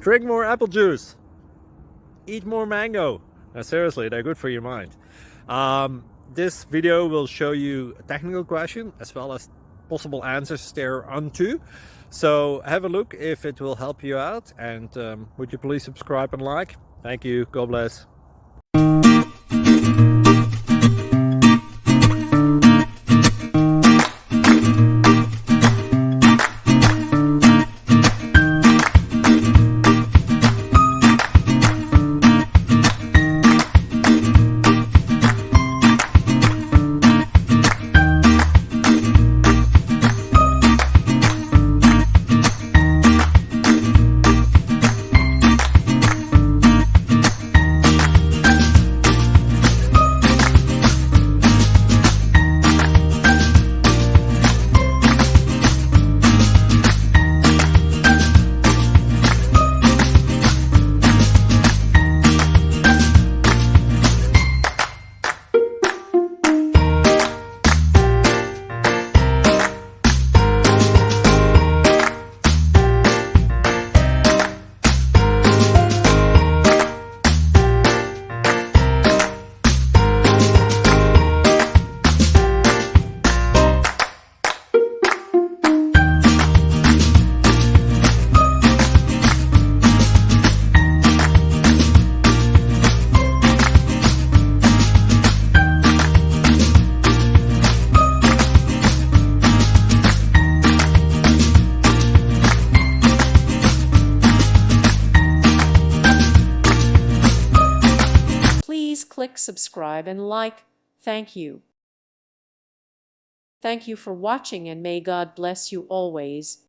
Drink more apple juice. Eat more mango. Now, seriously, they're good for your mind. This video will show you a technical question as well as possible answers thereunto. So have a look if it will help you out, and would you please subscribe and like? Thank you. God bless. Please click subscribe and like. Thank you. Thank you for watching, and may God bless you always.